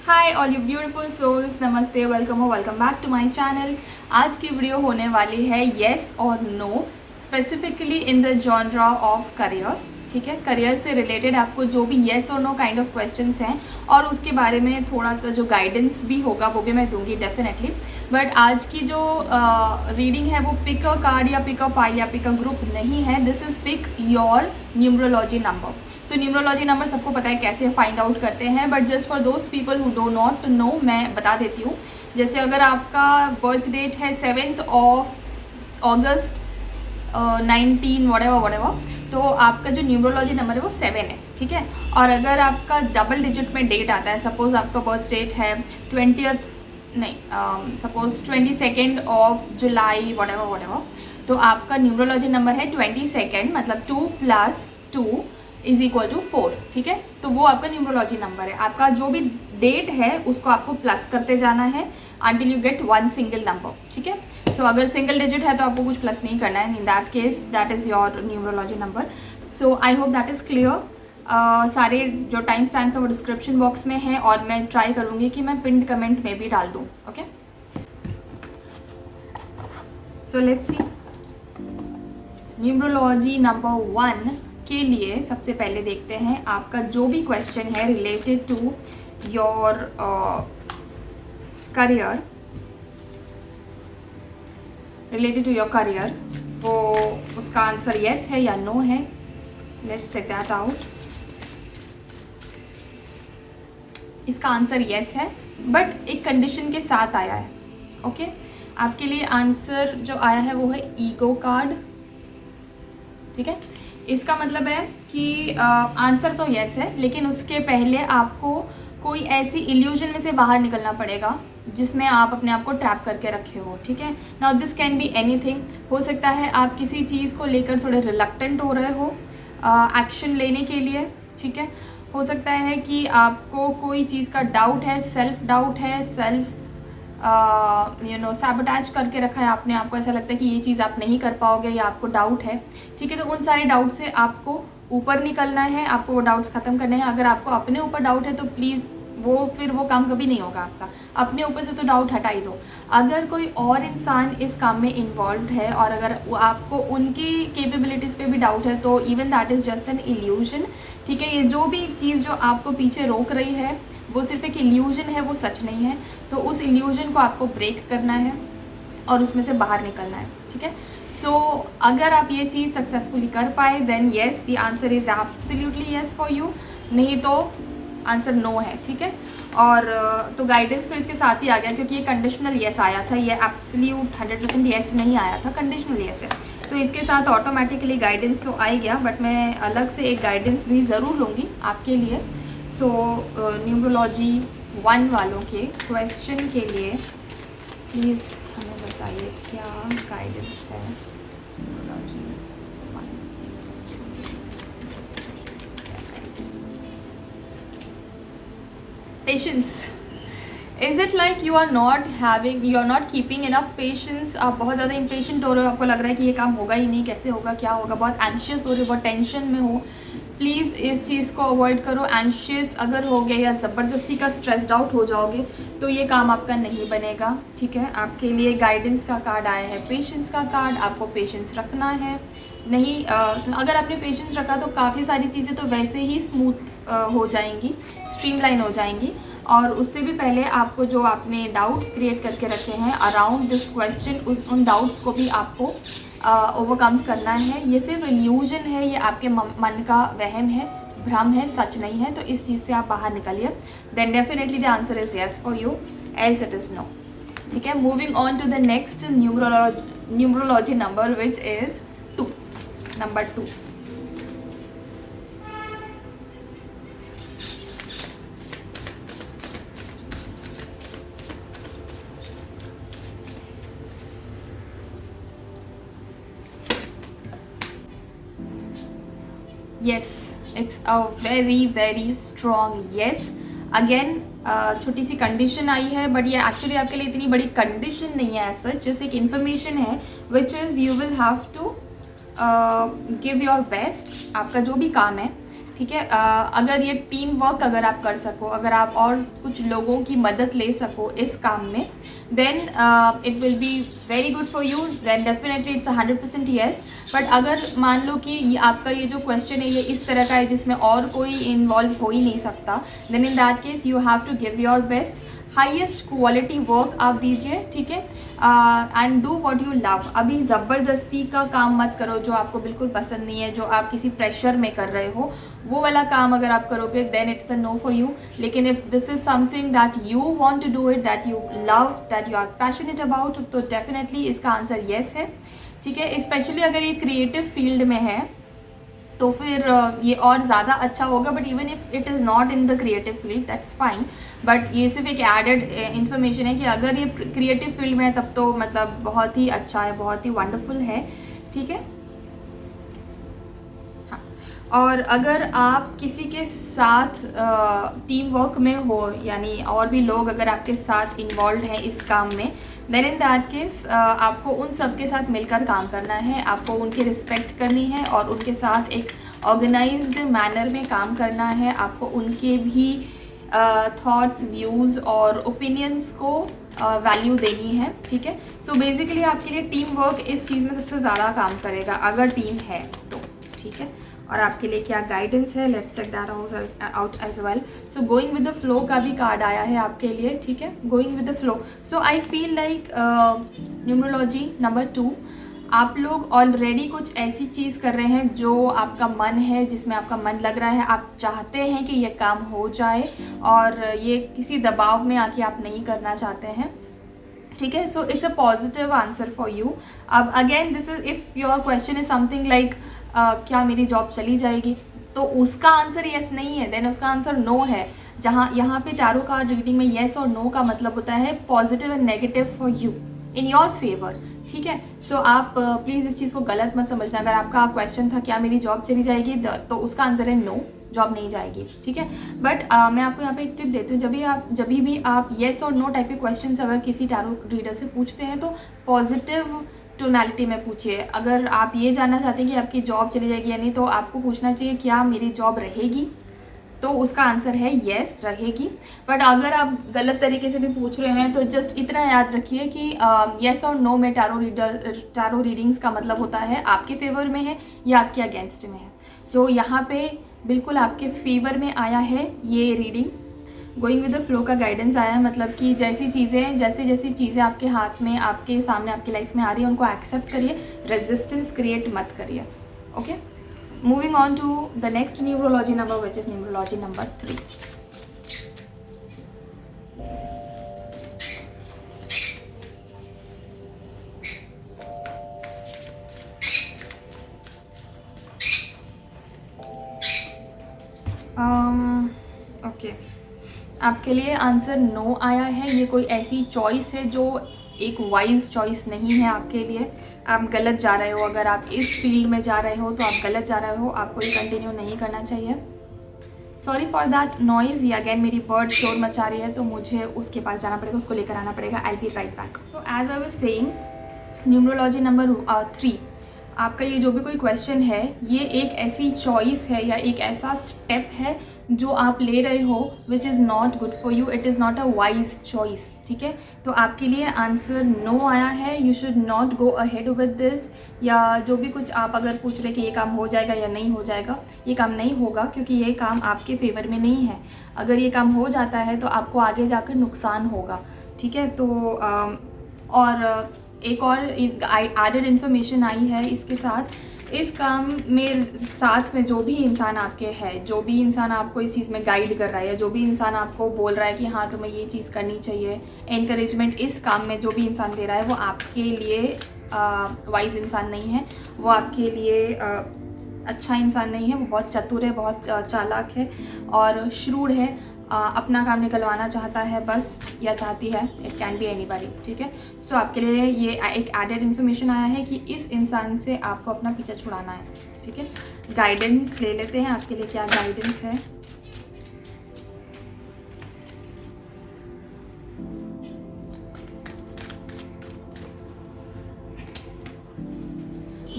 Hi all you beautiful souls, namaste, welcome back to my channel. आज की video होने वाली है येस और no, specifically in the genre of career. ठीक है, करियर से रिलेटेड आपको जो भी येस और नो काइंड ऑफ क्वेश्चंस हैं और उसके बारे में थोड़ा सा जो गाइडेंस भी होगा वो भी मैं दूंगी डेफिनेटली। बट आज की जो रीडिंग है वो पिक अ कार्ड या पिक अ पाई या पिक अ ग्रुप नहीं है। This is pick your numerology number. So numerology number सबको पता है कैसे फाइंड आउट करते हैं, but just for those people who do not know मैं बता देती हूँ। जैसे अगर आपका बर्थ डेट है 7th ऑफ अगस्त 19 वडेवर, तो आपका जो न्यूमरोलॉजी नंबर है वो 7 है। ठीक है, और अगर आपका डबल डिजिट में डेट आता है, सपोज आपका बर्थ डेट है 20th नहीं सपोज 22nd ऑफ जुलाई वडेवर, तो आपका न्यूमरोलॉजी नंबर है 22, मतलब 2 + 2 = 4। ठीक है, तो वो आपका न्यूमरोलॉजी नंबर है। आपका जो भी डेट है उसको आपको प्लस करते जाना है until you get one single number। ठीक है, सो अगर सिंगल डिजिट है तो आपको कुछ प्लस नहीं करना है। इन that case that is your numerology number. So I hope that is clear. सारे जो टाइम स्टैम्प्स है वो डिस्क्रिप्शन बॉक्स में है और मैं ट्राई करूँगी कि मैं पिन्ड कमेंट में भी डाल दूँ। Okay, so let's see. Numerology number 1 के लिए सबसे पहले देखते हैं आपका जो भी क्वेश्चन है रिलेटेड टू योर करियर, वो उसका आंसर येस है या नो है। Let's check that out. इसका आंसर येस है, बट एक कंडीशन के साथ आया है। ओके, आपके लिए आंसर जो आया है वो है ईगो कार्ड। ठीक है, इसका मतलब है कि आंसर तो येस है, लेकिन उसके पहले आपको कोई ऐसी इल्यूजन में से बाहर निकलना पड़ेगा जिसमें आप अपने आप को ट्रैप करके रखे हो। ठीक है, now this can be anything. हो सकता है आप किसी चीज़ को लेकर थोड़े रिलक्टेंट हो रहे हो एक्शन लेने के लिए। ठीक है, हो सकता है कि आपको कोई चीज़ का डाउट है, सेल्फ डाउट है, सेल्फ सैबोटैज करके रखा है आपने। आपको ऐसा लगता है कि ये चीज़ आप नहीं कर पाओगे या आपको डाउट है। ठीक है, तो उन सारे डाउट से आपको ऊपर निकलना है, आपको वो डाउट्स ख़त्म करने हैं। अगर आपको अपने ऊपर डाउट है तो प्लीज़ फिर वो काम कभी नहीं होगा आपका। अपने ऊपर से तो डाउट हटा ही दो। अगर कोई और इंसान इस काम में इन्वॉल्व है और अगर आपको उनकी कैपेबिलिटीज़ पे भी डाउट है तो even that is just an illusion. ठीक है, ये जो भी चीज़ जो आपको पीछे रोक रही है वो सिर्फ एक इल्यूजन है, वो सच नहीं है। तो उस इल्यूजन को आपको ब्रेक करना है और उसमें से बाहर निकलना है। ठीक है, सो अगर आप ये चीज़ सक्सेसफुली कर पाए then yes, the answer is absolutely yes for you. नहीं तो आंसर नो है। ठीक है, और तो गाइडेंस तो इसके साथ ही आ गया क्योंकि ये कंडीशनल येस आया था, ये एब्सोल्यूट 100% येस नहीं आया था, कंडीशनल येस है। तो इसके साथ ऑटोमेटिकली गाइडेंस तो आ ही गया, बट मैं अलग से एक गाइडेंस भी ज़रूर लूँगी आपके लिए। सो न्यूमरोलॉजी 1 वालों के क्वेश्चन के लिए प्लीज़ हमें बताइए क्या गाइडेंस है। Numerology 1 patience. Is it like you are not keeping enough patience? आप बहुत ज़्यादा इम्पेशेंट हो रहे हो, आपको लग रहा है कि ये काम होगा ही नहीं, कैसे होगा, क्या होगा, बहुत एंशियस हो रहे हो, बहुत टेंशन में हो। प्लीज़ इस चीज़ को अवॉइड करो। एंशियस अगर हो गए या ज़बरदस्ती का स्ट्रेस्ड आउट हो जाओगे तो ये काम आपका नहीं बनेगा। ठीक है, आपके लिए गाइडेंस का कार्ड आया है, पेशेंस का कार्ड। आपको पेशेंस रखना है। नहीं अगर आपने पेशेंस रखा तो काफ़ी सारी चीज़ें तो वैसे ही स्मूथ हो जाएंगी, स्ट्रीमलाइन हो जाएंगी। और उससे भी पहले आपको जो आपने डाउट्स क्रिएट करके रखे हैं अराउंड दिस क्वेश्चन, उन डाउट्स को भी आपको ओवरकम करना है। ये सिर्फ इल्यूजन है, ये आपके मन का वहम है, भ्रम है, सच नहीं है। तो इस चीज़ से आप बाहर निकलिए। Then definitely the answer is yes for you, else it is no. ठीक है, moving on to the next numerology number which is 2, number 2। Yes, it's a very very strong yes. Again छोटी सी कंडीशन आई है, but ये actually आपके लिए इतनी बड़ी कंडीशन नहीं है ऐसा, जैसे एक इन्फॉर्मेशन है which is you will have to give your best. आपका जो भी काम है ठीक है। अगर ये टीम वर्क अगर आप कर सको, अगर आप और कुछ लोगों की मदद ले सको इस काम में, then it will be very good for you, then definitely it's 100% yes. But अगर मान लो कि ये आपका ये जो क्वेश्चन है ये इस तरह का है जिसमें और कोई इन्वॉल्व हो ही नहीं सकता, then in that case you have to give your best, highest quality work आप दीजिए, ठीक है। And do what you love. अभी ज़बरदस्ती का काम मत करो जो आपको बिल्कुल पसंद नहीं है, जो आप किसी प्रेशर में कर रहे हो, वो वाला काम अगर आप करोगे then it's a no for you. लेकिन if this is something that you want to do it, that you love, that you are passionate about, तो डेफिनेटली इसका आंसर येस है, ठीक है। स्पेशली अगर ये क्रिएटिव फील्ड में है तो फिर ये और ज़्यादा अच्छा होगा। But even if it is not in the creative field that's fine, but ये सिर्फ एक एडेड इन्फॉर्मेशन है कि अगर ये क्रिएटिव फील्ड में है तब तो मतलब बहुत ही अच्छा है, बहुत ही वंडरफुल है, ठीक है। हाँ, और अगर आप किसी के साथ टीम वर्क में हो, यानी और भी लोग अगर आपके साथ इन्वॉल्व हैं इस काम में, देन इन दैट केस आपको उन सब के साथ मिलकर काम करना है, आपको उनकी रिस्पेक्ट करनी है और उनके साथ एक ऑर्गेनाइज्ड मैनर में काम करना है। आपको उनके भी थॉट्स, व्यूज़ और ओपिनियंस को वैल्यू देनी है, ठीक है। सो बेसिकली आपके लिए टीम वर्क इस चीज़ में सबसे ज़्यादा काम करेगा अगर टीम है तो, ठीक है। और आपके लिए क्या गाइडेंस है, let's check that out as well. So going with the flow का भी कार्ड आया है आपके लिए, ठीक है, going with the flow. So I feel like numerology number 2, आप लोग ऑलरेडी कुछ ऐसी चीज़ कर रहे हैं जो आपका मन है, जिसमें आपका मन लग रहा है, आप चाहते हैं कि ये काम हो जाए और ये किसी दबाव में आके आप नहीं करना चाहते हैं, ठीक है। So it's a positive answer for you. अब again this is, if your question is something like क्या मेरी जॉब चली जाएगी, तो उसका आंसर येस नहीं है, देन उसका आंसर नो है। जहाँ यहाँ पे टैरो कार्ड रीडिंग में येस और नो का मतलब होता है positive and negative for you, in your favour, ठीक है। सो आप प्लीज़ इस चीज़ को गलत मत समझना। अगर आपका क्वेश्चन था क्या मेरी जॉब चली जाएगी, तो उसका आंसर है नो, जॉब नहीं जाएगी, ठीक है। बट मैं आपको यहाँ पे एक टिप देती हूँ, जब भी आप येस और नो टाइप के क्वेश्चन अगर किसी टैरो रीडर से पूछते हैं तो पॉजिटिव टोनैलिटी में पूछिए। अगर आप ये जानना चाहते हैं कि आपकी जॉब चली जाएगी या नहीं, तो आपको पूछना चाहिए क्या मेरी जॉब रहेगी, तो उसका आंसर है येस, रहेगी। बट अगर आप गलत तरीके से भी पूछ रहे हैं तो जस्ट इतना याद रखिए कि येस और नो में टैरो रीडिंग्स का मतलब होता है आपके फेवर में है या आपके अगेंस्ट में है। सो यहाँ पे बिल्कुल आपके फेवर में आया है ये reading. Going with the flow का गाइडेंस आया है, मतलब कि जैसी चीज़ें आपके हाथ में, आपके सामने, आपकी लाइफ में आ रही है, उनको एक्सेप्ट करिए, रेजिस्टेंस क्रिएट मत करिए, okay. Moving on to the next numerology number, which is numerology number 3। Okay, आपके लिए आंसर नो आया है। ये कोई ऐसी चॉइस है जो एक वाइज चॉइस नहीं है आपके लिए, आप गलत जा रहे हो। अगर आप इस फील्ड में जा रहे हो तो आप गलत जा रहे हो, आपको ये कंटिन्यू नहीं करना चाहिए। सॉरी फॉर दैट नॉइज़, ये अगेन मेरी बर्ड शोर मचा रही है तो मुझे उसके पास जाना पड़ेगा, उसको लेकर आना पड़ेगा। I be right back. So as I was saying, numerology number 3, आपका ये जो भी कोई क्वेश्चन है, ये एक ऐसी चॉइस है या एक ऐसा स्टेप है जो आप ले रहे हो which is not good for you, it is not a wise choice, ठीक है। तो आपके लिए आंसर नो आया है। You should not go ahead with this, या जो भी कुछ आप अगर पूछ रहे कि ये काम हो जाएगा या नहीं हो जाएगा, ये काम नहीं होगा क्योंकि ये काम आपके फेवर में नहीं है। अगर ये काम हो जाता है तो आपको आगे जाकर नुकसान होगा, ठीक है। तो और एक और एडेड इन्फॉर्मेशन आई है इसके साथ, इस काम में साथ में जो भी इंसान आपके है, जो भी इंसान आपको इस चीज़ में गाइड कर रहा है, या जो भी इंसान आपको बोल रहा है कि हाँ तुम्हें ये चीज़ करनी चाहिए, एनकरेजमेंट इस काम में जो भी इंसान दे रहा है, वो आपके लिए वाइज इंसान नहीं है, वो आपके लिए अच्छा इंसान नहीं है। वो बहुत चतुर है, बहुत चालाक है और श्रूड है, अपना काम निकलवाना चाहता है बस, या चाहती है, इट कैन बी एनीबॉडी, ठीक है। सो आपके लिए ये एक एडेड इन्फॉर्मेशन आया है कि इस इंसान से आपको अपना पीछा छुड़ाना है, ठीक है। गाइडेंस ले लेते हैं, आपके लिए क्या गाइडेंस है।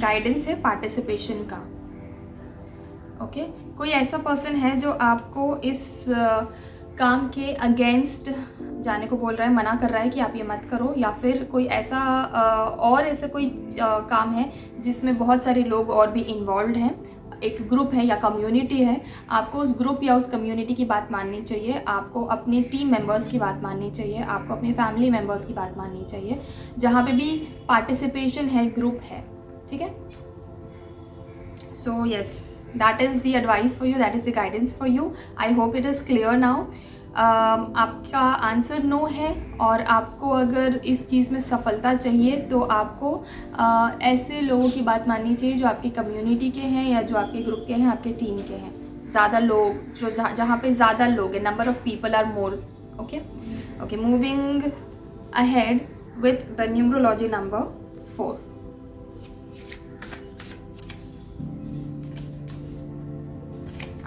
गाइडेंस है पार्टिसिपेशन का, ओके कोई ऐसा पर्सन है जो आपको इस काम के अगेंस्ट जाने को बोल रहा है, मना कर रहा है कि आप ये मत करो, या फिर कोई ऐसा और ऐसा कोई काम है जिसमें बहुत सारे लोग और भी इन्वॉल्व हैं, एक ग्रुप है या कम्युनिटी है, आपको उस ग्रुप या उस कम्युनिटी की बात माननी चाहिए, आपको अपने टीम मेंबर्स की बात माननी चाहिए, आपको अपने फैमिली मेंबर्स की बात माननी चाहिए, जहाँ पे भी पार्टिसिपेशन है, ग्रुप है, ठीक है। So yes, that is the advice for you, that is the guidance for you. I hope it is clear now. आपका आंसर नो है, और आपको अगर इस चीज़ में सफलता चाहिए तो आपको ऐसे लोगों की बात माननी चाहिए जो आपकी कम्युनिटी के हैं या जो आपके ग्रुप के हैं, आपके टीम के हैं, ज़्यादा लोग जो जहाँ पे ज़्यादा लोग हैं, number of people are more. Okay moving ahead with the numerology number 4।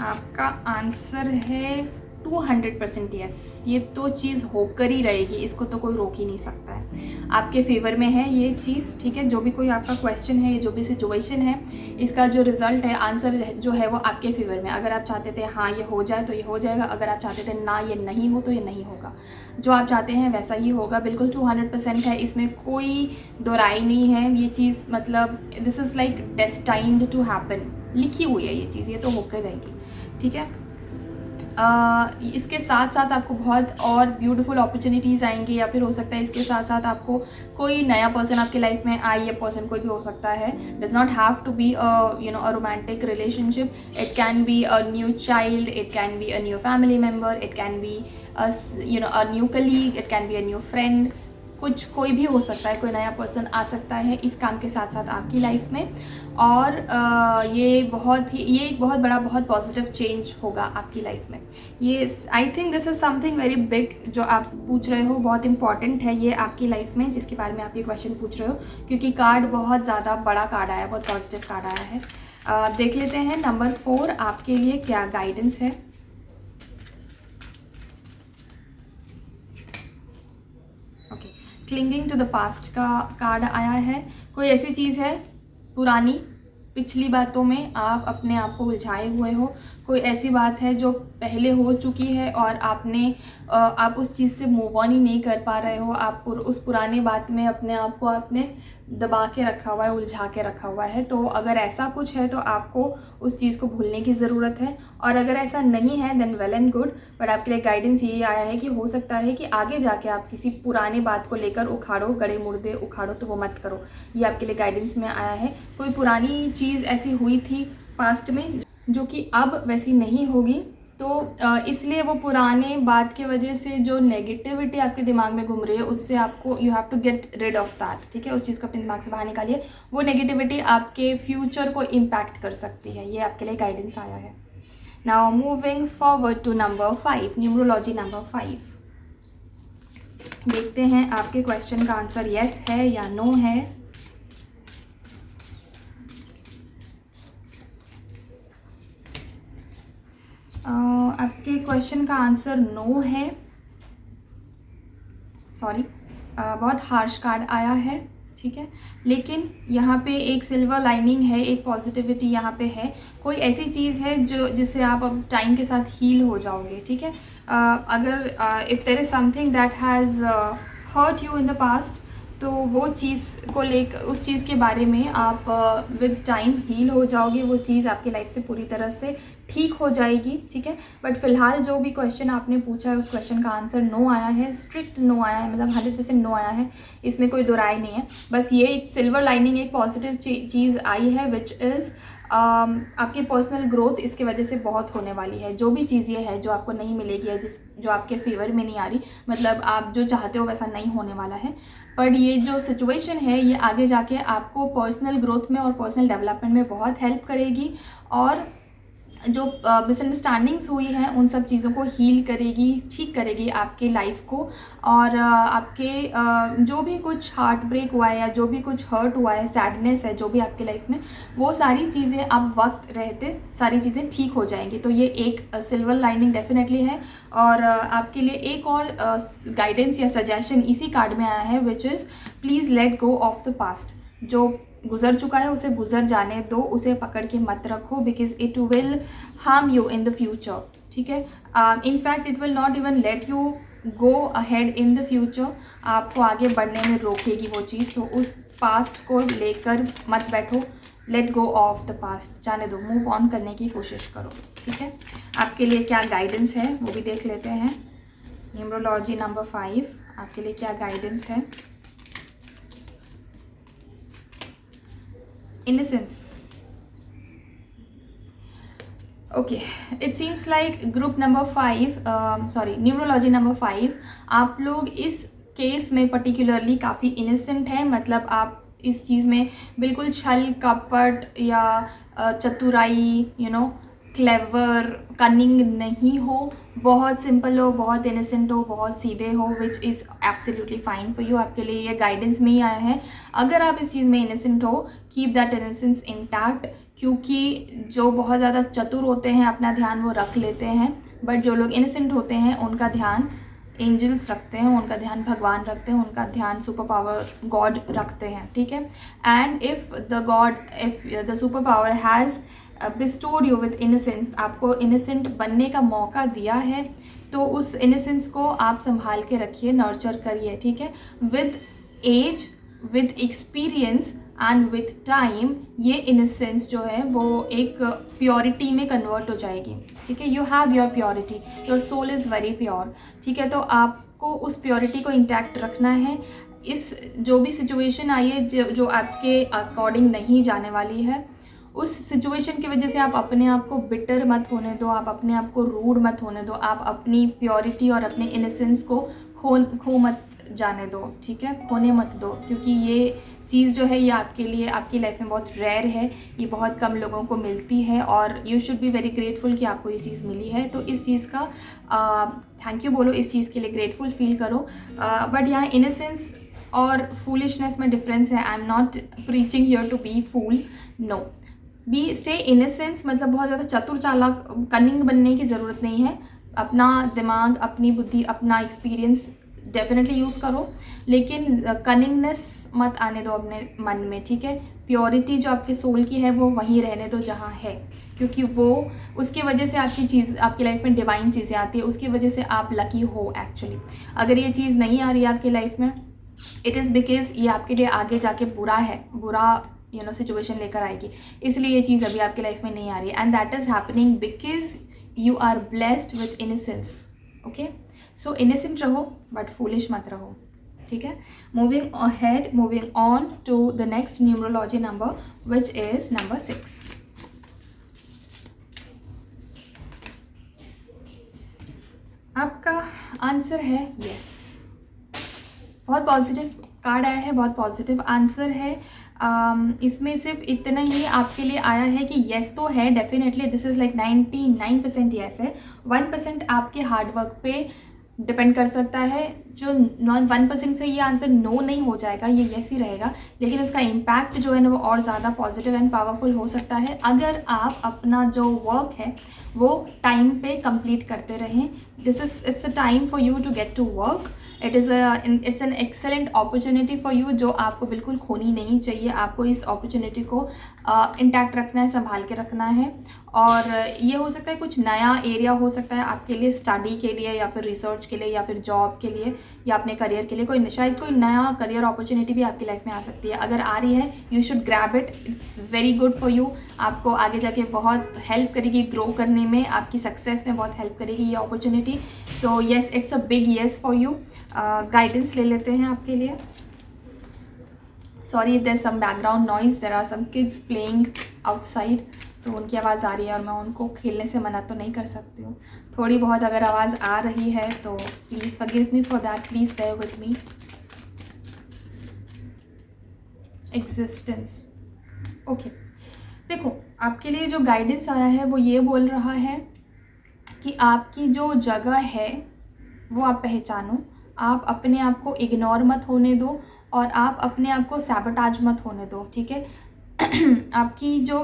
आपका आंसर है 200% यस। ये तो चीज़ होकर ही रहेगी, इसको तो कोई रोक ही नहीं सकता है। आपके फेवर में है ये चीज़, ठीक है। जो भी कोई आपका क्वेश्चन है, जो भी सिचुएशन है, इसका जो रिजल्ट है, आंसर जो है वो आपके फेवर में। अगर आप चाहते थे हाँ ये हो जाए तो ये हो जाएगा, अगर आप चाहते थे ना ये नहीं हो तो ये नहीं होगा। जो आप चाहते हैं वैसा ही होगा, बिल्कुल 200% है, इसमें कोई दो राय नहीं है। ये चीज़ मतलब this is like destined to happen, लिखी हुई है ये चीज़, ये तो होकर रहेगी, ठीक है। इसके साथ साथ आपको बहुत और ब्यूटीफुल अपॉर्चुनिटीज़ आएंगी, या फिर हो सकता है इसके साथ साथ आपको कोई नया पर्सन आपके लाइफ में आए। ये पर्सन कोई भी हो सकता है, does not have to be a romantic relationship. It can be a new child, it can be a new family member, it can be a new colleague, it can be a new friend. कोई भी हो सकता है, कोई नया person आ सकता है इस काम के साथ साथ आपकी लाइफ में, और ये एक बहुत बड़ा, बहुत पॉजिटिव चेंज होगा आपकी लाइफ में। ये I think this is something very big जो आप पूछ रहे हो, बहुत इंपॉर्टेंट है ये आपकी लाइफ में, जिसके बारे में आप ये क्वेश्चन पूछ रहे हो, क्योंकि कार्ड बहुत ज़्यादा बड़ा कार्ड आया, बहुत पॉजिटिव कार्ड आया है। देख लेते हैं नंबर 4 आपके लिए क्या गाइडेंस है। क्लिंगिंग टू द पास्ट का कार्ड आया है। कोई ऐसी चीज़ है पुरानी, पिछली बातों में आप अपने आप को उलझाए हुए हो। कोई ऐसी बात है जो पहले हो चुकी है और आप उस चीज़ से मूव ऑन ही नहीं कर पा रहे हो। आप उस पुरानी बात में अपने आप को आपने दबा के रखा हुआ है, उलझा के रखा हुआ है। तो अगर ऐसा कुछ है तो आपको उस चीज़ को भूलने की ज़रूरत है, और अगर ऐसा नहीं है then well and good. But आपके लिए गाइडेंस यही आया है कि हो सकता है कि आगे जाके आप किसी पुरानी बात को लेकर उखाड़ो, गड़े मुर्दे उखाड़ो, तो वो मत करो। ये आपके लिए गाइडेंस में आया है। कोई पुरानी चीज़ ऐसी हुई थी पास्ट में जो कि अब वैसी नहीं होगी, तो इसलिए वो पुराने बात की वजह से जो नेगेटिविटी आपके दिमाग में घूम रही है, उससे आपको you have to get rid of that, ठीक है। उस चीज़ को अपने दिमाग से बाहर निकालिए। वो नेगेटिविटी आपके फ्यूचर को इम्पैक्ट कर सकती है। ये आपके लिए गाइडेंस आया है। Now moving forward to number 5, numerology number 5। देखते हैं आपके क्वेश्चन का आंसर येस है या नो है। आपके क्वेश्चन का आंसर नो है, सॉरी। बहुत हार्श कार्ड आया है, ठीक है। लेकिन यहाँ पे एक सिल्वर लाइनिंग है, एक पॉजिटिविटी यहाँ पे है। कोई ऐसी चीज़ है जिससे आप अब टाइम के साथ हील हो जाओगे, ठीक है। अगर if there is something that has hurt you in the past, तो वो चीज़ को लेकर, उस चीज़ के बारे में आप विद टाइम हील हो जाओगे। वो चीज़ आपकी लाइफ से पूरी तरह से ठीक हो जाएगी, ठीक है। बट फिलहाल जो भी क्वेश्चन आपने पूछा है उस क्वेश्चन का आंसर नो आया है, स्ट्रिक्ट नो आया है, मतलब 100% नो आया है। इसमें कोई दो राय नहीं है। बस ये एक सिल्वर लाइनिंग, एक पॉजिटिव चीज़ आई है, विच इज़ आपकी पर्सनल ग्रोथ इसकी वजह से बहुत होने वाली है। जो भी चीज़ ये है जो आपको नहीं मिलेगी है, जो आपके फेवर में नहीं आ रही, मतलब आप जो चाहते हो वैसा नहीं होने वाला है। पर ये जो सिचुएशन है ये आगे जाके आपको पर्सनल ग्रोथ में और पर्सनल डेवलपमेंट में बहुत हेल्प करेगी, और जो मिसअंडरस्टैंडिंग्स हुई हैं उन सब चीज़ों को हील करेगी, ठीक करेगी आपके लाइफ को। और आपके जो भी कुछ हार्ट ब्रेक हुआ है या जो भी कुछ हर्ट हुआ है, सैडनेस है जो भी आपके लाइफ में, वो सारी चीज़ें अब वक्त रहते सारी चीज़ें ठीक हो जाएंगी। तो ये एक सिल्वर लाइनिंग डेफिनेटली है। और आपके लिए एक और गाइडेंस या सजेशन इसी कार्ड में आया है, which is please let go of the past. जो गुज़र चुका है उसे गुज़र जाने दो, उसे पकड़ के मत रखो, because it will harm you in the future, ठीक है। In fact it will not even let you go ahead in the future, आपको आगे बढ़ने में रोकेगी वो चीज़। तो उस पास्ट को लेकर मत बैठो, let go of the past, जाने दो, मूव ऑन करने की कोशिश करो, ठीक है। आपके लिए क्या गाइडेंस है वो भी देख लेते हैं। न्यूमरोलॉजी नंबर 5 आपके लिए क्या गाइडेंस है। इनसेंस, okay, it seems like group number 5 sorry numerology number 5 आप लोग इस केस में पर्टिकुलरली काफ़ी इनसेंट है। मतलब आप इस चीज़ में बिल्कुल छल कपट या चतुराई क्लेवर कनिंग नहीं हो, बहुत सिंपल हो, बहुत इनसेंट हो, बहुत सीधे हो, which is absolutely fine for you. आपके लिए ये गाइडेंस में ही आया है। अगर आप इस चीज़ में इनसेंट हो, कीप दैट इनसेंस इंटैक्ट, क्योंकि जो बहुत ज़्यादा चतुर होते हैं अपना ध्यान वो रख लेते हैं, बट जो लोग इनसेंट होते हैं उनका ध्यान एंजल्स रखते हैं, उनका ध्यान भगवान रखते हैं, उनका ध्यान सुपर पावर गॉड रखते हैं, ठीक है। And if the super power has bestowed you with innocence, आपको इनसेंट बनने का मौका दिया है, तो उस इनसेंस को आप संभाल के रखिए, नर्चर करिए, ठीक है। With age, with experience and with time ये इनसेंस जो है वो एक प्योरिटी में कन्वर्ट हो जाएगी, ठीक है। You have your purity, your soul is very pure, ठीक है। तो आपको उस प्योरिटी को इंटैक्ट रखना है। इस जो भी सिचुएशन आई है जो आपके अकॉर्डिंग नहीं जाने वाली है, उस सिचुएशन की वजह से आप अपने आप को बिटर मत होने दो, आप अपने आप को रूड मत होने दो, आप अपनी प्योरिटी और अपने इनसेंस को खो मत जाने दो, ठीक है, खोने मत दो, क्योंकि ये चीज़ जो है ये आपके लिए आपकी लाइफ में बहुत रेयर है, ये बहुत कम लोगों को मिलती है और you should be very grateful कि आपको ये चीज़ मिली है। तो इस चीज़ का थैंक यू बोलो, इस चीज़ के लिए ग्रेटफुल फील करो। बट यहाँ इनसेंस और फूलिशनेस में डिफरेंस है। I am not preaching here to be fool, no, be stay innocence, मतलब बहुत ज़्यादा चतुर चालाक कनिंग बनने की ज़रूरत नहीं है। अपना दिमाग, अपनी बुद्धि, अपना एक्सपीरियंस डेफिनेटली यूज़ करो, लेकिन कनिंगनेस मत आने दो अपने मन में, ठीक है। प्योरिटी जो आपके सोल की है वो वहीं रहने दो जहाँ है, क्योंकि वो उसकी वजह से आपकी लाइफ में डिवाइन चीज़ें आती है, उसकी वजह से आप लकी हो एक्चुअली। अगर ये चीज़ नहीं आ रही है आपकी लाइफ में, इट इज़ बिकॉज ये आपके लिए आगे जाके बुरा सिचुएशन लेकर आएगी, इसलिए ये चीज़ अभी आपकी लाइफ में नहीं आ रही है। And that is happening because you are blessed with innocence, okay. So innocent रहो बट फूलिश मत रहो, ठीक है। Moving on to the next numerology number which is number 6। आपका आंसर है यस। बहुत पॉजिटिव कार्ड आया है, बहुत पॉजिटिव आंसर है। इसमें सिर्फ इतना ही आपके लिए आया है कि येस तो है definitely, this is like 99% yes है। 1% आपके हार्डवर्क पे डिपेंड कर सकता है। जो 1% से ये आंसर नो नहीं हो जाएगा, ये येस ही रहेगा, लेकिन उसका इम्पैक्ट जो है ना वो और ज़्यादा पॉजिटिव एंड पावरफुल हो सकता है अगर आप अपना जो वर्क है वो टाइम पे कंप्लीट करते रहें। It's a time for you to get to work, it's an excellent opportunity for you जो आपको बिल्कुल खोनी नहीं चाहिए। आपको इस अपॉर्चुनिटी को इंटैक्ट रखना है, संभाल के रखना है। और ये हो सकता है कुछ नया एरिया हो सकता है आपके लिए, स्टडी के लिए या फिर रिसर्च के लिए या फिर जॉब के लिए या अपने करियर के लिए, शायद कोई नया करियर अपॉर्चुनिटी भी आपकी लाइफ में आ सकती है। अगर आ रही है you should grab it, it's very good for you. आपको आगे जाके बहुत हेल्प करेगी ग्रो करने में, आपकी सक्सेस में बहुत हेल्प करेगी ये अपॉर्चुनिटी। तो yes, it's a big yes for you. Guidance ले लेते हैं आपके लिए। Sorry if there some background noise, there are some kids playing outside, तो उनकी आवाज़ आ रही है और मैं उनको खेलने से मना तो नहीं कर सकती हूँ। थोड़ी बहुत अगर आवाज़ आ रही है तो please forgive me for that, please bear with me. Existence, okay. देखो आपके लिए जो गाइडेंस आया है वो ये बोल रहा है कि आपकी जो जगह है वो आप पहचानो, आप अपने आप को इग्नोर मत होने दो और आप अपने आप को सैबोटाज मत होने दो, ठीक है। आपकी जो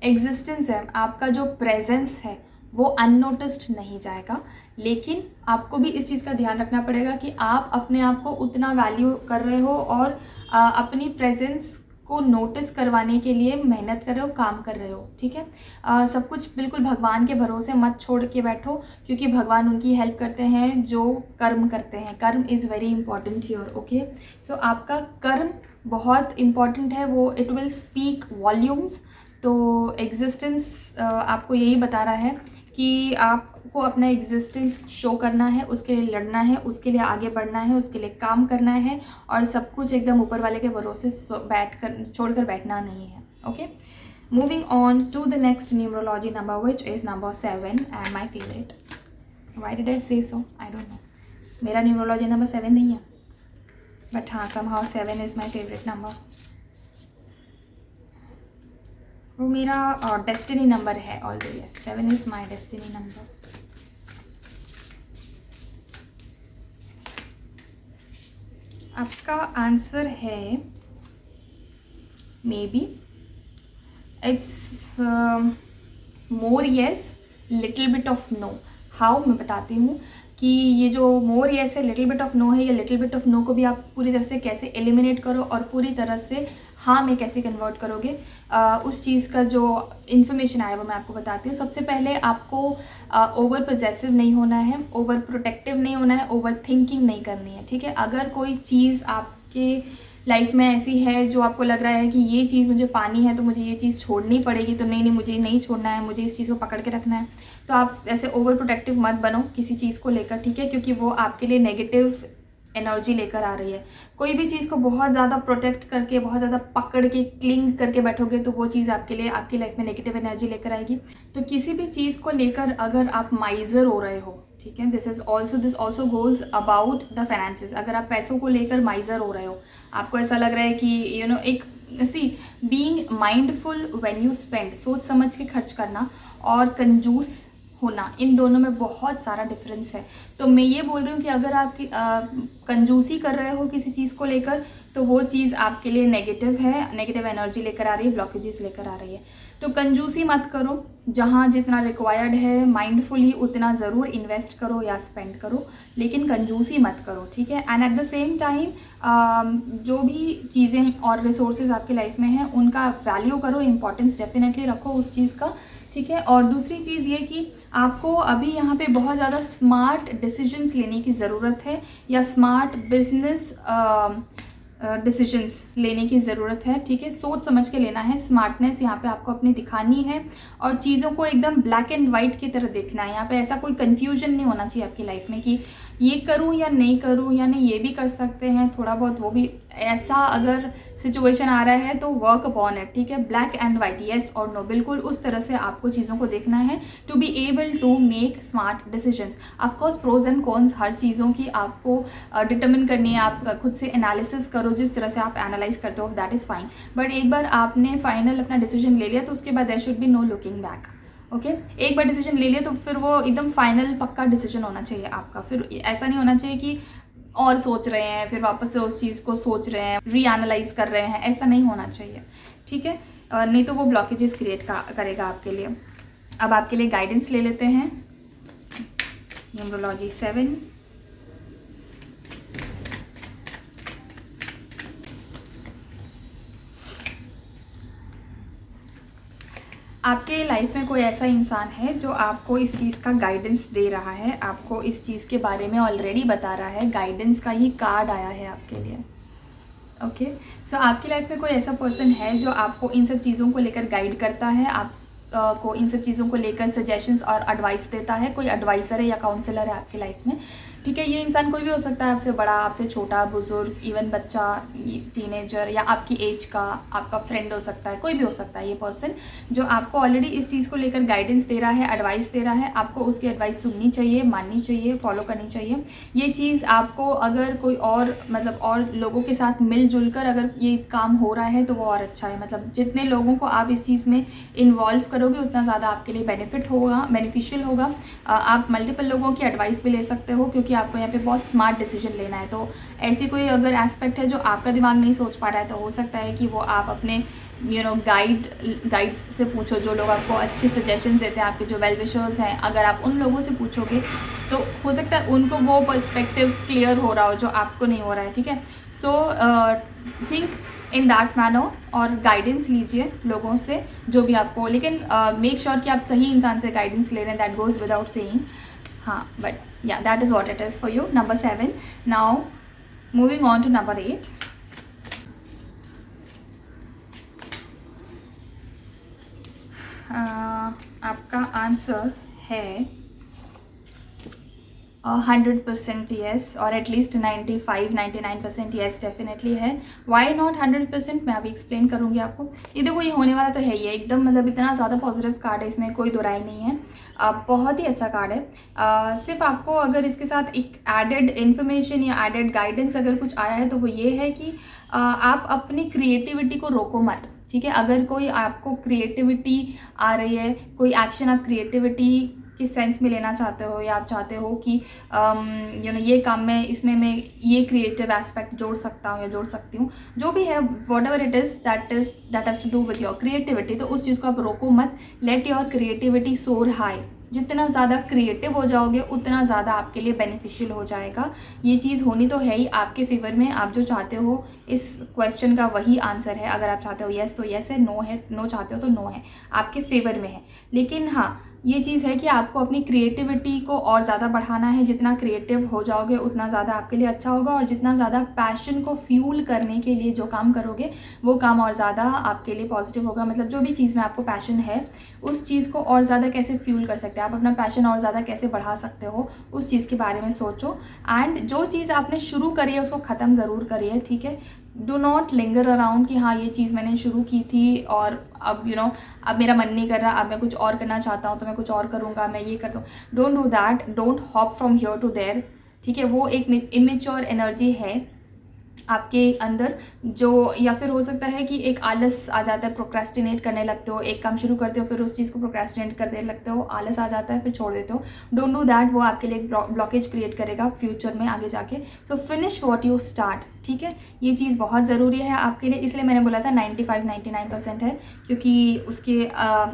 एग्जिस्टेंस है, आपका जो प्रेजेंस है वो अननोटिस्ड नहीं जाएगा। लेकिन आपको भी इस चीज़ का ध्यान रखना पड़ेगा कि आप अपने आप को उतना वैल्यू कर रहे हो और अपनी प्रेजेंस को नोटिस करवाने के लिए मेहनत कर रहे हो, काम कर रहे हो, ठीक है। सब कुछ बिल्कुल भगवान के भरोसे मत छोड़ के बैठो, क्योंकि भगवान उनकी हेल्प करते हैं जो कर्म करते हैं। Karma is very important here, okay. So आपका कर्म बहुत इम्पॉर्टेंट है, वो इट विल स्पीक वॉल्यूम्स। तो एग्जिस्टेंस आपको यही बता रहा है कि आपको अपना एग्जिस्टेंस शो करना है, उसके लिए लड़ना है, उसके लिए आगे बढ़ना है, उसके लिए काम करना है, और सब कुछ एकदम ऊपर वाले के भरोसे छोड़कर बैठना नहीं है, okay. Moving on to the next numerology number, which is number 7 and my favourite. Why did I say so, I don't know. मेरा न्यूमरोलॉजी नंबर 7 नहीं है, बट हाँ, somehow 7 is my favourite number. वो मेरा डेस्टिनी नंबर है although, yes, 7 is my destiny number. आपका answer है maybe it's more yes little bit of no. How, मैं बताती हूँ कि ये जो मोर येस है, लिटिल बिट ऑफ नो है, ये लिटिल बिट ऑफ नो को भी आप पूरी तरह से कैसे एलिमिनेट करो और पूरी तरह से हाँ में कैसे कन्वर्ट करोगे, उस चीज़ का जो इन्फॉर्मेशन आया वो मैं आपको बताती हूँ। सबसे पहले आपको ओवर पोजेसिव नहीं होना है, ओवर प्रोटेक्टिव नहीं होना है, ओवर थिंकिंग नहीं करनी है, ठीक है। अगर कोई चीज़ आपके लाइफ में ऐसी है जो आपको लग रहा है कि ये चीज़ मुझे पानी है तो मुझे ये चीज़ छोड़नी पड़ेगी, तो नहीं, मुझे नहीं छोड़ना है, मुझे इस चीज़ को पकड़ के रखना है, तो आप ऐसे ओवर प्रोटेक्टिव मत बनो किसी चीज़ को लेकर, ठीक है, क्योंकि वो आपके लिए नेगेटिव एनर्जी लेकर आ रही है। कोई भी चीज़ को बहुत ज़्यादा प्रोटेक्ट करके, बहुत ज़्यादा पकड़ के, क्लिंग करके बैठोगे तो वो चीज़ आपके लिए, आपकी लाइफ में नेगेटिव एनर्जी लेकर आएगी। तो किसी भी चीज़ को लेकर अगर आप माइजर हो रहे हो, ठीक है, this also goes about the finances. अगर आप पैसों को लेकर माइजर हो रहे हो, आपको ऐसा लग रहा है कि एक सी being mindful when you spend, सोच समझ के खर्च करना, और कंजूस होना, इन दोनों में बहुत सारा डिफरेंस है। तो मैं ये बोल रही हूँ कि अगर आप कंजूसी कर रहे हो किसी चीज़ को लेकर, तो वो चीज़ आपके लिए नेगेटिव है, नेगेटिव एनर्जी लेकर आ रही है, ब्लॉकेजेस लेकर आ रही है। तो कंजूसी मत करो, जहाँ जितना रिक्वायर्ड है माइंडफुली उतना ज़रूर इन्वेस्ट करो या स्पेंड करो, लेकिन कंजूसी मत करो, ठीक है। And at the same time जो भी चीज़ें और रिसोर्सेज आपकी लाइफ में हैं उनका वैल्यू करो, इंपॉर्टेंस डेफिनेटली रखो उस चीज़ का, ठीक है। और दूसरी चीज़ ये कि आपको अभी यहाँ पे बहुत ज़्यादा स्मार्ट डिसीजंस लेने की ज़रूरत है, या स्मार्ट बिजनेस डिसीजंस लेने की ज़रूरत है, ठीक है। सोच समझ के लेना है, स्मार्टनेस यहाँ पे आपको अपनी दिखानी है, और चीज़ों को एकदम ब्लैक एंड वाइट की तरह देखना है। यहाँ पे ऐसा कोई कन्फ्यूजन नहीं होना चाहिए आपकी लाइफ में कि ये करूँ या नहीं करूँ, या नहीं ये भी कर सकते हैं थोड़ा बहुत, वो भी। ऐसा अगर सिचुएशन आ रहा है तो वर्क अपॉन इट, ठीक है। ब्लैक एंड वाइट, येस और नो, बिल्कुल उस तरह से आपको चीज़ों को देखना है to be able to make smart decisions. Of course pros and cons हर चीज़ों की आपको डिटर्मिन करनी है, आप खुद से एनालिसिस करो, जिस तरह से आप एनालाइज करते हो दैट इज़ फाइन, बट एक बार आपने फाइनल अपना डिसीजन ले लिया तो उसके बाद there should be no looking back, okay. एक बार डिसीजन ले लिया तो फिर वो एकदम फाइनल पक्का डिसीजन होना चाहिए आपका। फिर ऐसा नहीं होना चाहिए कि और सोच रहे हैं, फिर वापस से उस चीज़ को सोच रहे हैं, रीएनालाइज कर रहे हैं, ऐसा नहीं होना चाहिए, ठीक है। नहीं तो वो ब्लॉकेजेस क्रिएट करेगा आपके लिए। अब आपके लिए गाइडेंस ले लेते हैं, न्यूमरोलॉजी 7। आपके लाइफ में कोई ऐसा इंसान है जो आपको इस चीज़ का गाइडेंस दे रहा है, आपको इस चीज़ के बारे में ऑलरेडी बता रहा है, गाइडेंस का ही कार्ड आया है आपके लिए, ओके। सो आपकी लाइफ में कोई ऐसा पर्सन है जो आपको इन सब चीज़ों को लेकर गाइड करता है, आप को इन सब चीज़ों को लेकर सजेशंस और एडवाइस देता है। कोई एडवाइज़र है या काउंसलर है आपकी लाइफ में, ठीक है। ये इंसान कोई भी हो सकता है, आपसे बड़ा, आपसे छोटा, बुजुर्ग, इवन बच्चा, टीनेजर, या आपकी एज का, आपका फ्रेंड हो सकता है, कोई भी हो सकता है ये पर्सन जो आपको ऑलरेडी इस चीज़ को लेकर गाइडेंस दे रहा है, एडवाइस दे रहा है। आपको उसकी एडवाइस सुननी चाहिए, माननी चाहिए, फॉलो करनी चाहिए। ये चीज़ आपको अगर कोई और मतलब और लोगों के साथ मिलजुल कर अगर ये काम हो रहा है तो वो और अच्छा है। मतलब जितने लोगों को आप इस चीज़ में इन्वॉल्व करोगे उतना ज़्यादा आपके लिए बेनिफिशियल होगा। आप मल्टीपल लोगों की एडवाइस भी ले सकते हो, क्योंकि आपको यहाँ पे बहुत स्मार्ट डिसीजन लेना है। तो ऐसी कोई अगर एस्पेक्ट है जो आपका दिमाग नहीं सोच पा रहा है तो हो सकता है कि वो आप अपने गाइड्स से पूछो, जो लोग आपको अच्छे सजेशंस देते हैं, आपके जो वेल विशर्स हैं, अगर आप उन लोगों से पूछोगे तो हो सकता है उनको वो पर्सपेक्टिव क्लियर हो रहा हो जो आपको नहीं हो रहा है, ठीक है। So think in that manner और गाइडेंस लीजिए लोगों से जो भी आपको, लेकिन मेक श्योर कि आप सही इंसान से गाइडेंस ले रहे हैं, दैट गोज़ विदाउट सेइंग। हाँ, but yeah that is what it is for you. Number 7। Now moving on to number 8। आपका आंसर है 100% येस, और एटलीस्ट 95-99% येस डेफिनेटली है। वाई नॉट 100%, मैं अभी एक्सप्लेन करूँगी आपको। ये देखो, ये होने वाला तो है ही है एकदम, मतलब इतना ज़्यादा पॉजिटिव कार्ड है, इसमें कोई दो राय नहीं है। बहुत ही अच्छा कार्ड है। सिर्फ आपको अगर इसके साथ एक एडेड इन्फॉर्मेशन या एडेड गाइडेंस अगर कुछ आया है तो वो ये है कि आप अपनी क्रिएटिविटी को रोको मत, ठीक है। अगर कोई आपको क्रिएटिविटी आ रही है, कोई एक्शन आप क्रिएटिविटी के सेंस में लेना चाहते हो, या आप चाहते हो कि ये काम में, इसमें मैं ये क्रिएटिव एस्पेक्ट जोड़ सकता हूँ या जोड़ सकती हूँ, जो भी है, whatever it is that has to do with your creativity, तो उस चीज़ को आप रोको मत। Let your creativity soar high. जितना ज़्यादा क्रिएटिव हो जाओगे उतना ज़्यादा आपके लिए बेनिफिशियल हो जाएगा। ये चीज़ होनी तो है ही आपके फेवर में। आप जो चाहते हो इस क्वेश्चन का वही आंसर है। अगर आप चाहते हो येस तो येस है, नो चाहते हो तो नो है, आपके फेवर में है। लेकिन हाँ, ये चीज़ है कि आपको अपनी क्रिएटिविटी को और ज़्यादा बढ़ाना है। जितना क्रिएटिव हो जाओगे उतना ज़्यादा आपके लिए अच्छा होगा, और जितना ज़्यादा पैशन को फ्यूल करने के लिए जो काम करोगे वो काम और ज़्यादा आपके लिए पॉजिटिव होगा। मतलब जो भी चीज़ में आपको पैशन है उस चीज़ को और ज़्यादा कैसे फ्यूल कर सकते हैं, आप अपना पैशन और ज़्यादा कैसे बढ़ा सकते हो, उस चीज़ के बारे में सोचो। एंड जो चीज़ आपने शुरू करी है उसको ख़त्म ज़रूर करिए, ठीक है। डू नॉट लिंगर अराउंड कि हाँ ये चीज़ मैंने शुरू की थी और अब अब मेरा मन नहीं कर रहा, अब मैं कुछ और करना चाहता हूँ तो मैं कुछ और करूँगा, मैं ये करता हूँ। Don't do that, don't hop from here to there, ठीक है। वो एक इमेच्योर एनर्जी है आपके अंदर, जो या फिर हो सकता है कि एक आलस आ जाता है, प्रोक्रेस्टिनेट करने लगते हो, एक काम शुरू करते हो फिर उस चीज़ को प्रोक्रेस्टिनेट करने लगते हो, आलस आ जाता है फिर छोड़ देते हो। डोंट डू दैट, वो आपके लिए एक ब्लॉकेज क्रिएट करेगा फ्यूचर में आगे जाके। सो फिनिश व्हाट यू स्टार्ट, ठीक है। ये चीज़ बहुत ज़रूरी है आपके लिए, इसलिए मैंने बोला था 95-99% है, क्योंकि उसके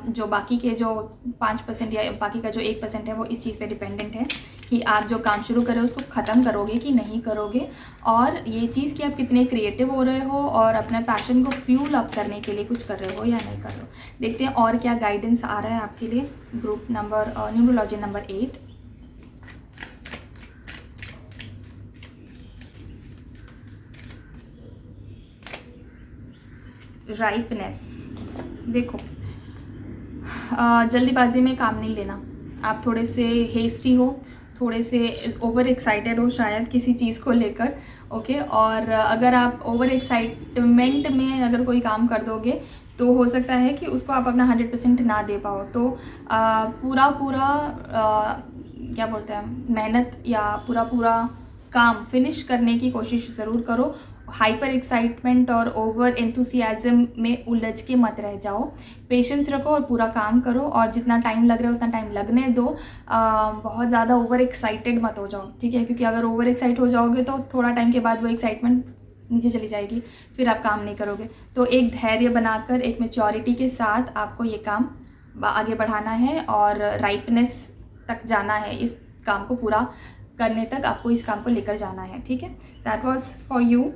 जो बाकी के जो 5% या बाकी का जो 1% है वो इस चीज़ पे डिपेंडेंट है कि आप जो काम शुरू करें उसको ख़त्म करोगे कि नहीं करोगे, और ये चीज़ कि आप कितने क्रिएटिव हो रहे हो और अपने पैशन को फ्यूल अप करने के लिए कुछ कर रहे हो या नहीं कर रहे हो। देखते हैं और क्या गाइडेंस आ रहा है आपके लिए। Group number numerology number 8। राइपनेस। देखो, जल्दीबाजी में काम नहीं लेना, आप थोड़े से हेस्टी हो, थोड़े से ओवर एक्साइटेड हो शायद किसी चीज़ को लेकर, ओके। और अगर आप ओवर एक्साइटमेंट में अगर कोई काम कर दोगे तो हो सकता है कि उसको आप अपना 100% ना दे पाओ। तो पूरा क्या बोलते हैं, मेहनत या पूरा काम फिनिश करने की कोशिश ज़रूर करो। हाइपर एक्साइटमेंट और ओवर एंथुसियाज्म में उलझ के मत रह जाओ, पेशेंस रखो और पूरा काम करो, और जितना टाइम लग रहा है उतना टाइम लगने दो। बहुत ज़्यादा ओवर एक्साइटेड मत हो जाओ, ठीक है, क्योंकि अगर ओवर एक्साइट हो जाओगे तो थोड़ा टाइम के बाद वो एक्साइटमेंट नीचे चली जाएगी, फिर आप काम नहीं करोगे। तो एक धैर्य बनाकर, एक मैच्योरिटी के साथ आपको ये काम आगे बढ़ाना है और राइपनेस तक जाना है। इस काम को पूरा करने तक आपको इस काम को लेकर जाना है, ठीक है। That was for you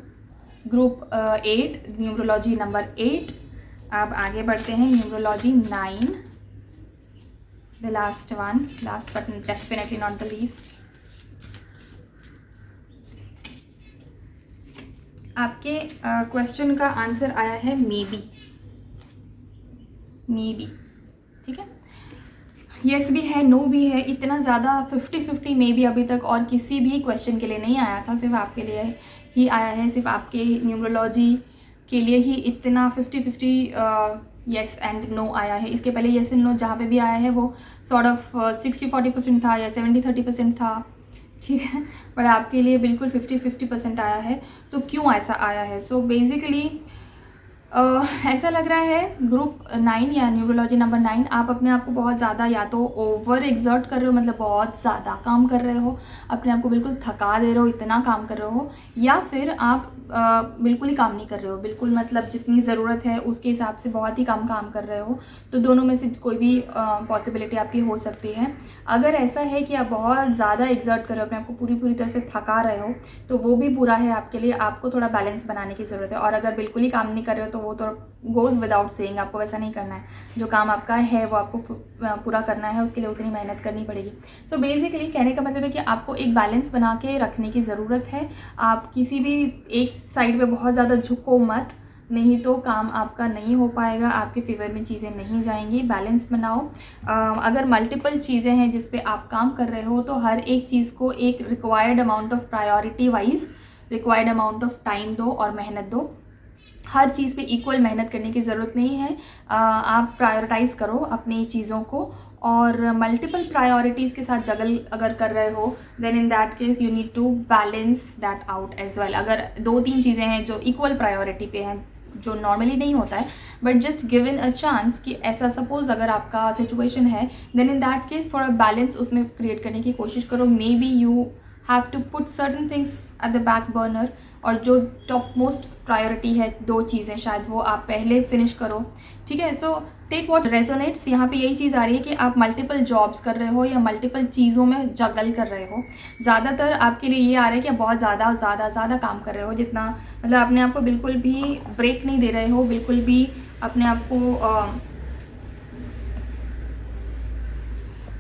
group 8, numerology number 8। अब आगे बढ़ते हैं numerology 9, the last one, last but definitely not the least. आपके क्वेश्चन का आंसर आया है मे बी, ठीक है। येस भी है, नो भी है, इतना ज़्यादा 50-50 मे बी अभी तक और किसी भी क्वेश्चन के लिए नहीं आया था, सिर्फ आपके लिए ही आया है, सिर्फ आपके न्यूमरोलॉजी के लिए ही इतना 50-50 येस एंड नो आया है। इसके पहले येस एंड नो जहाँ पे भी आया है वो सॉर्ट ऑफ 60-40% था या 70-30% था, ठीक है। पर आपके लिए बिल्कुल 50-50% आया है। तो क्यों ऐसा आया है? सो बेसिकली ऐसा लग रहा है ग्रुप 9 या न्यूरोलॉजी नंबर 9, आप अपने आप को बहुत ज़्यादा या तो ओवर एग्जर्ट कर रहे हो, मतलब बहुत ज़्यादा काम कर रहे हो, अपने आप को बिल्कुल थका दे रहे हो, इतना काम कर रहे हो, या फिर आप बिल्कुल ही काम नहीं कर रहे हो, बिल्कुल मतलब जितनी ज़रूरत है उसके हिसाब से बहुत ही कम काम कर रहे हो। तो दोनों में से कोई भी पॉसिबिलिटी आपकी हो सकती है। अगर ऐसा है कि आप बहुत ज़्यादा एग्जर्ट कर रहे हो, अपने आपको पूरी तरह से थका रहे हो, तो वो भी बुरा है आपके लिए, आपको थोड़ा बैलेंस बनाने की ज़रूरत है। और अगर बिल्कुल ही काम नहीं कर रहे हो तो वो तो गोज़ विदाउट सेइंग, आपको वैसा नहीं करना है। जो काम आपका है वो आपको पूरा करना है, उसके लिए उतनी मेहनत करनी पड़ेगी। तो बेसिकली कहने का मतलब है कि आपको एक बैलेंस बना के रखने की ज़रूरत है। आप किसी भी एक साइड पे बहुत ज़्यादा झुको मत, नहीं तो काम आपका नहीं हो पाएगा, आपके फेवर में चीज़ें नहीं जाएंगी। बैलेंस बनाओ। अगर मल्टीपल चीज़ें हैं जिस पे आप काम कर रहे हो, तो हर एक चीज़ को एक required amount of priority wise required amount of time दो और मेहनत दो। हर चीज़ पे इक्वल मेहनत करने की ज़रूरत नहीं है। आप प्रायोरिटाइज़ करो अपनी चीज़ों को, और मल्टीपल प्रायोरिटीज़ के साथ जगल अगर कर रहे हो, then in that case you need to balance that out as well. अगर 2-3 चीज़ें हैं जो इक्वल प्रायोरिटी पे हैं, जो नॉर्मली नहीं होता है, but just given a chance कि ऐसा सपोज अगर आपका सिचुएशन है, देन इन दैट केस थोड़ा बैलेंस उसमें क्रिएट करने की कोशिश करो। Maybe you have to put certain things at the back burner, और जो टॉप मोस्ट प्रायोरिटी है 2 चीज़ें शायद वो आप पहले फिनिश करो, ठीक है। So take what resonates. यहाँ पे यही चीज़ आ रही है कि आप मल्टीपल जॉब्स कर रहे हो या मल्टीपल चीज़ों में जगल कर रहे हो। ज़्यादातर आपके लिए ये आ रहा है कि आप बहुत ज़्यादा काम कर रहे हो, जितना मतलब अपने आप को बिल्कुल भी ब्रेक नहीं दे रहे हो, बिल्कुल भी अपने आप को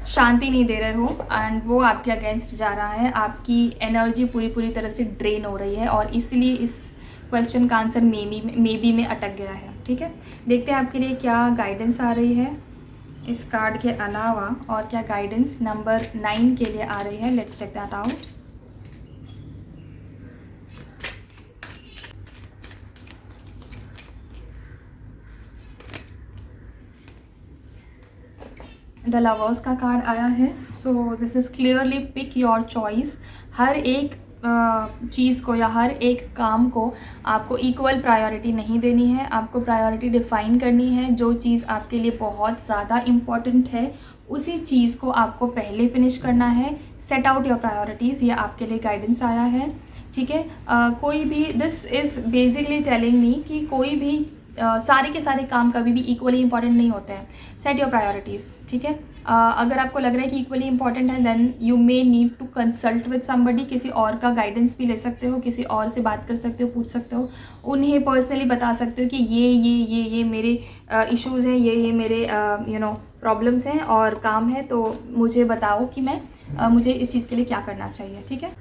शांति नहीं दे रहे हो, एंड वो आपके अगेंस्ट जा रहा है। आपकी एनर्जी पूरी तरह से ड्रेन हो रही है, और इसलिए इस क्वेश्चन का आंसर मे बी में अटक गया है, ठीक है। देखते हैं आपके लिए क्या गाइडेंस आ रही है इस कार्ड के अलावा, और क्या गाइडेंस नंबर 9 के लिए आ रही है। Let's check that out. The lovers का कार्ड आया है। So this is clearly pick your choice. हर एक चीज़ को या हर एक काम को आपको इक्वल प्रायोरिटी नहीं देनी है, आपको प्रायोरिटी डिफ़ाइन करनी है। जो चीज़ आपके लिए बहुत ज़्यादा इम्पॉर्टेंट है उसी चीज़ को आपको पहले फिनिश करना है। सेट आउट योर प्रायोरिटीज़, ये आपके लिए गाइडेंस आया है, ठीक है। कोई भी, this is basically telling me कि कोई भी सारे के सारे काम कभी भी इक्वली इंपॉर्टेंट नहीं होते हैं। सेट योर प्रायोरिटीज़, ठीक है। अगर आपको लग रहा है कि इक्वली इंपॉर्टेंट है, then you may need to consult with somebody. किसी और का गाइडेंस भी ले सकते हो, किसी और से बात कर सकते हो, पूछ सकते हो, उन्हें पर्सनली बता सकते हो कि ये मेरे इश्यूज़ हैं, ये मेरे प्रॉब्लम्स हैं और काम है, तो मुझे बताओ कि मैं मुझे इस चीज़ के लिए क्या करना चाहिए, ठीक है।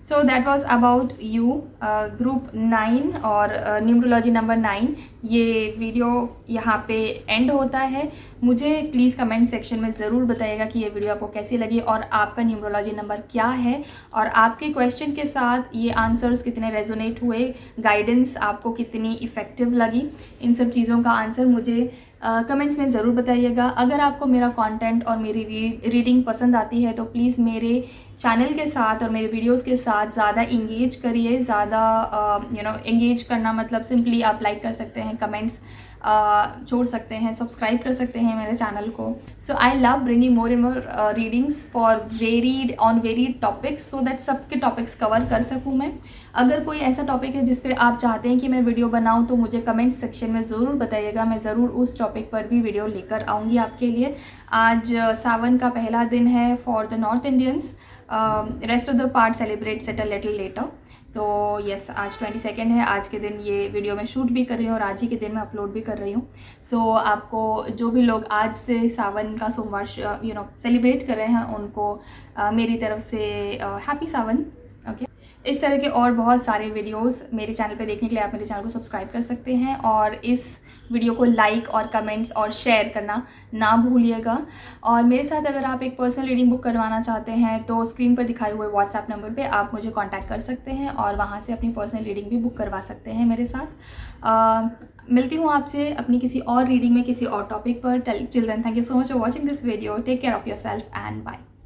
So that was about you, group 9 और न्यूमरोलॉजी नंबर 9। ये वीडियो यहाँ पे एंड होता है। मुझे प्लीज़ कमेंट सेक्शन में ज़रूर बताइएगा कि ये वीडियो आपको कैसी लगी और आपका न्यूमरोलॉजी नंबर क्या है, और आपके क्वेश्चन के साथ ये आंसर्स कितने रेजोनेट हुए, गाइडेंस आपको कितनी इफ़ेक्टिव लगी। इन सब चीज़ों का आंसर मुझे कमेंट्स में ज़रूर बताइएगा। अगर आपको मेरा कंटेंट और मेरी रीडिंग पसंद आती है तो प्लीज़ मेरे चैनल के साथ और मेरे वीडियोस के साथ ज़्यादा इंगेज करिए। ज़्यादा इंगेज करना मतलब सिंपली आप लाइक कर सकते हैं, कमेंट्स छोड़ सकते हैं, सब्सक्राइब कर सकते हैं मेरे चैनल को। So I love bringing more and more readings for varied topics, so that सबके टॉपिक्स कवर कर सकूँ मैं। अगर कोई ऐसा टॉपिक है जिस पे आप चाहते हैं कि मैं वीडियो बनाऊं तो मुझे कमेंट सेक्शन में ज़रूर बताइएगा, मैं ज़रूर उस टॉपिक पर भी वीडियो लेकर आऊँगी आपके लिए। आज सावन का पहला दिन है for the north Indians, rest of the part celebrates it a little letter. तो यस, आज 22 है। आज के दिन ये वीडियो मैं शूट भी कर रही हूँ और आज ही के दिन मैं अपलोड भी कर रही हूँ। सो आपको जो भी लोग आज से सावन का सोमवार सेलिब्रेट कर रहे हैं उनको मेरी तरफ से हैप्पी सावन। ओके, इस तरह के और बहुत सारे वीडियोस मेरे चैनल पे देखने के लिए आप मेरे चैनल को सब्सक्राइब कर सकते हैं, और इस वीडियो को लाइक और कमेंट्स और शेयर करना ना भूलिएगा। और मेरे साथ अगर आप एक पर्सनल रीडिंग बुक करवाना चाहते हैं तो स्क्रीन पर दिखाए हुए व्हाट्सएप नंबर पे आप मुझे कांटेक्ट कर सकते हैं और वहाँ से अपनी पर्सनल रीडिंग भी बुक करवा सकते हैं मेरे साथ। मिलती हूँ आपसे अपनी किसी और रीडिंग में किसी और टॉपिक पर। Till then, thank you so much for watching this video. Take care of yourself and bye.